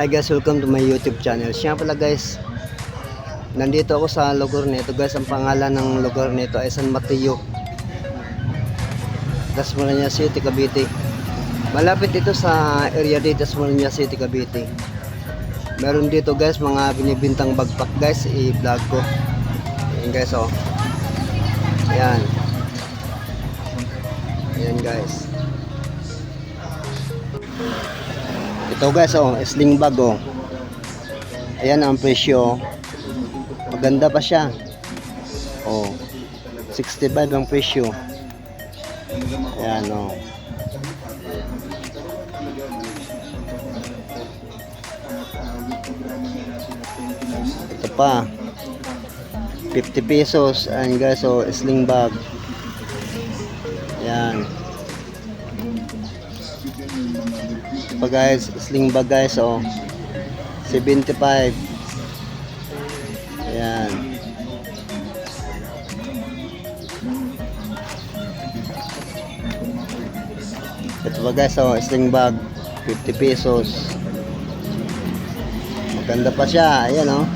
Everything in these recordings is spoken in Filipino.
Hi guys, welcome to my YouTube channel. Siya pala guys, nandito ako sa lugar nito guys. Ang pangalan ng lugar nito ay San Mateo, Dasmariñas City, Cavite. Malapit ito sa area dito, Dasmariñas City, Cavite. Meron dito guys mga binibintang bagpak guys, i-vlog ko. Ayan guys, oh. Ayan. Ayan guys. Ito guys, oh, sling bag, oh. Ayan ang presyo. Maganda pa siya. Oh, 65 ang presyo. Ayan, oh. Ito pa, 50 pesos. Ayan guys, oh, sling bag. Ayan. Pa guys, sling bag guys, oh, 75. Ayan. Ito pa guys, oh, sling bag, 50 pesos. Maganda pa siya. Ayan, oh.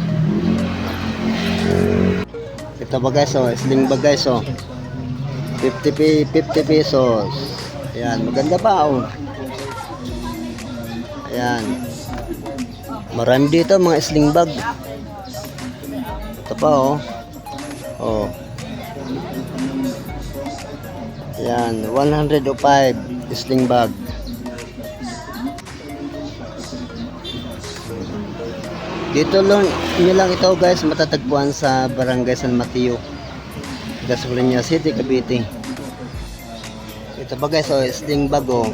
Ito pa guys, oh, sling bag guys, oh, 50 pesos. Ayan, maganda pa, oh. Ayan. Marami dito mga sling bag. Ito pa, oh. Oh. Ayan, 105 sling bag. Dito lang, ito guys, matatagpuan sa Barangay San Mateo, Dasmariñas City, Cavite. Ito pa guys, oh, sling bag, oh,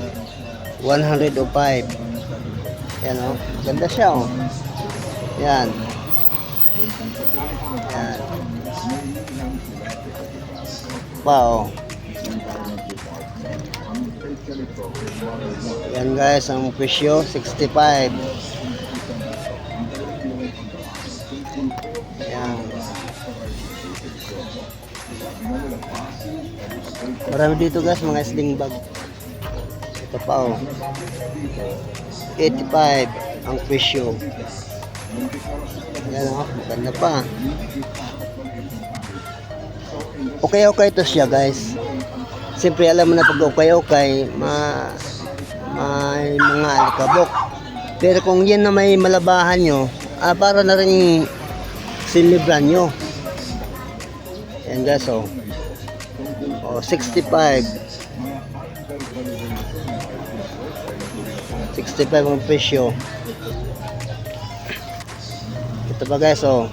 105. Yan, oh, ganda siya, oh. Yan. Yan. Wow. Yan guys, ang presyo 65. Yan. Marami dito guys mga sling bag. Ito pa, oh, 85 ang presyo. Yan, oh, maganda pa. Okay ito siya guys. Siyempre alam mo na pag okay may mga alikabok. Pero kung yan na may malabahan nyo, para na rin silibran nyo. Yan guys, oh, 65 ang presyo. Ito pa guys, oh,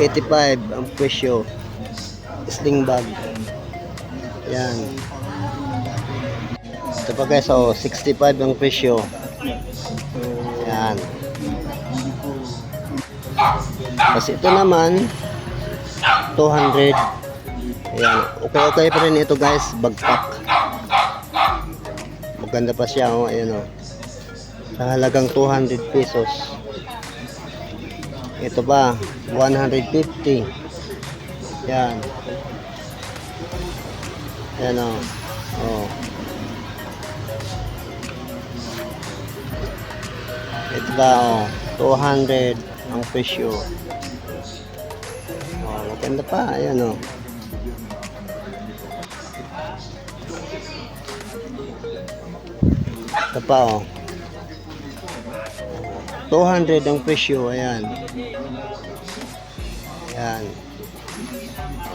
85 ang presyo, sling bag. Yan. Ito pa guys, oh, 65 ang presyo. Yan. Kasi ito naman 200. Ayan. Okay pa rin ito guys, bagpak. Maganda pa siya, oh. Ayan, oh. Sa halagang 200 pesos. Ito ba, 150. Yan. Yan, oh. Oh. Ito ba, oh, 200 ang presyo. Oh, maganda pa. Ayan, oh. Ito pa, oh, 200 ang presyo. Ayan. Ayan.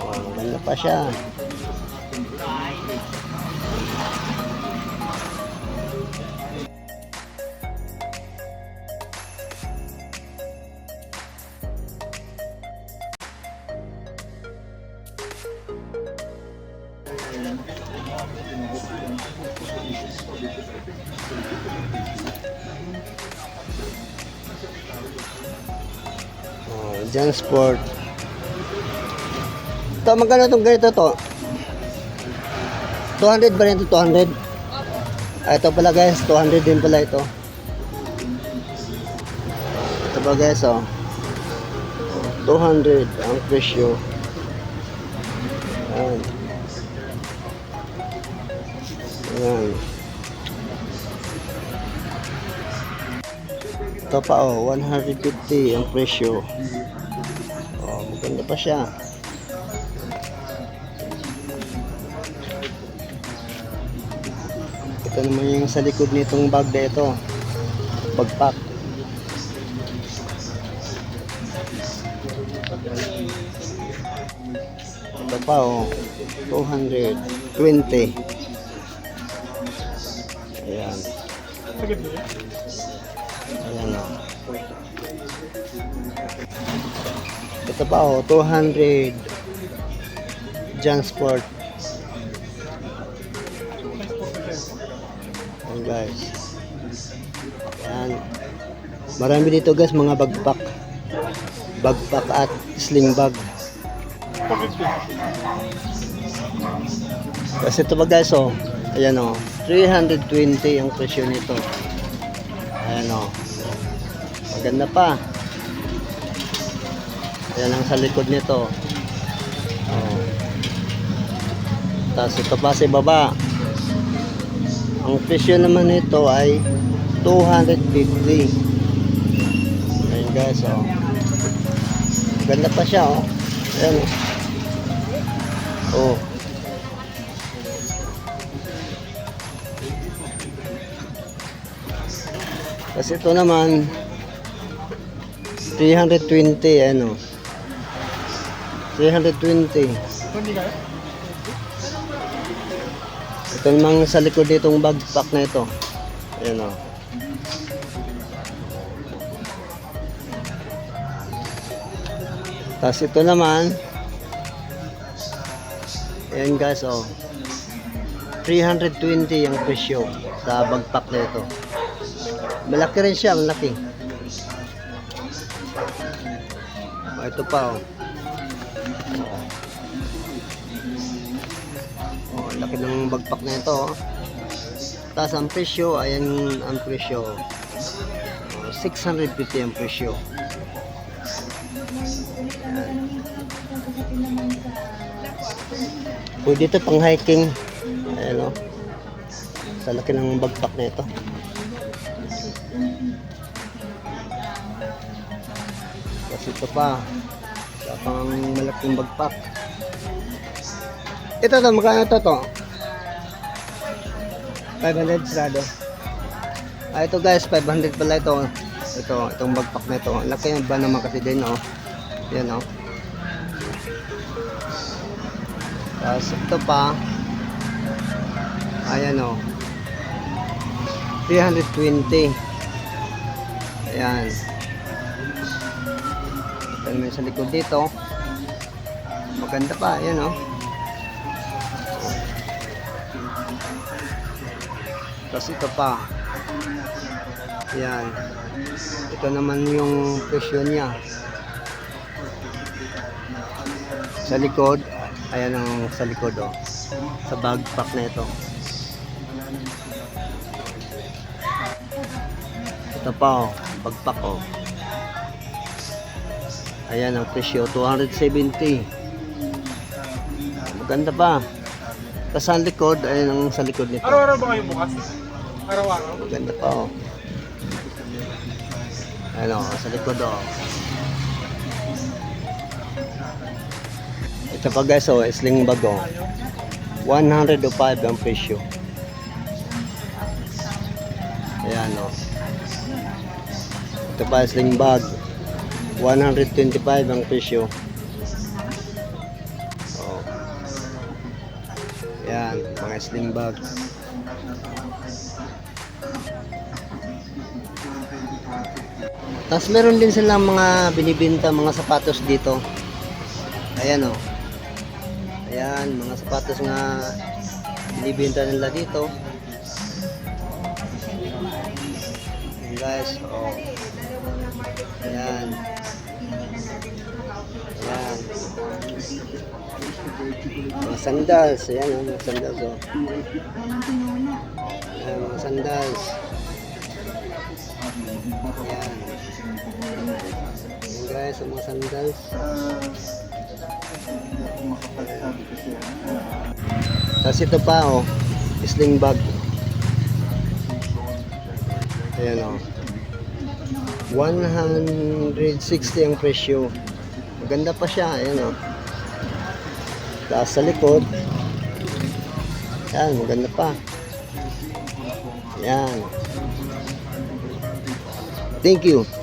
Oh, maganda pa siya. Jan Sport. Ito, magkano itong ganito to? 200 ba rin ito? 200? Ito pala guys, 200 din pala ito. Ito ba guys, oh, 200 ang presyo. Ayan. Ayan. Ito pa oh, 150 ang presyo. Oh, maganda pa siya. Ito naman yung sa likod nitong bag na ito. Bagpack. Ito pa oh, 220. Ayan. Ayan o. Ito pa o, 200 Jansport. Ayan guys. Ayan. Marami dito guys, mga bagpack. Bagpack at sling bag. Kasi ito ba guys o, ayan o, 320 ang presyo nito. Ayan o. Maganda pa. Ayan ang sa likod nito. Oh. Tapos ito pa sa baba. Ang presyo naman nito ay 250. Ayan guys o. Maganda pa siya o. Ayan o. Oh. Kasi ito naman 320 ano. 320. Ito namang sa likod nitong bagpack na ito. Ayan o. Tapos ito naman, ayan guys o, 320 ang presyo sa bagpack na ito. Malaki rin siya, malaki. O, ito pa oh. Oh, laki ng bagpak na ito oh. Tapos ang presyo, ayan ang presyo. Oh, 650 ang presyo. Ayan. Pwede ito pang hiking. Ayan oh. Sa laki ng bagpak na ito. Kasi ito pa, sa pang malaking bagpack. Ito to, magkano ito to? 500 sarado. Ah, ito guys, 500 pala ito. Itong bagpack na ito. Laki ba naman kasi din oh. Yan oh. Tapos ito pa, ayan oh, 320. Ayan. Ito naman sa likod dito. Maganda pa, ayan oh. Tapos ito pa. Ayan. Ito naman yung presyo niya. Sa likod, ayan ang sa likod oh. Sa bagpack na ito. Ito pa oh, bagpack oh. Ayan ang presyo, 270. Maganda pa. Tapos sa likod, ayan ang sa likod nito. Araw-araw ba kayo bukas? Araw-araw? Maganda pa oh. Ayan oh, sa likod oh. Ito pa guys oh, sling bag oh. 105 ang presyo. Ayan oh. Ito pa sling bag. 125 ang presyo. Oh. Ayan, mga sling bag. Tapos meron din silang mga binibenta mga sapatos dito. Ayan oh. Ayan, mga sapatos nga binibenta nila dito. Ayan guys, oh. Ayan. Ayan. Mga sandals, ayan oh, mga sandals oh. Ayan, mga sandals. Ayan. Ayan guys, mga sandals. Tapos ito pa oh, sling bag. Ayan oh. 160 ang presyo. Maganda pa siya, ayan o. Taas sa likod. Yan, maganda pa. Yan. Thank you.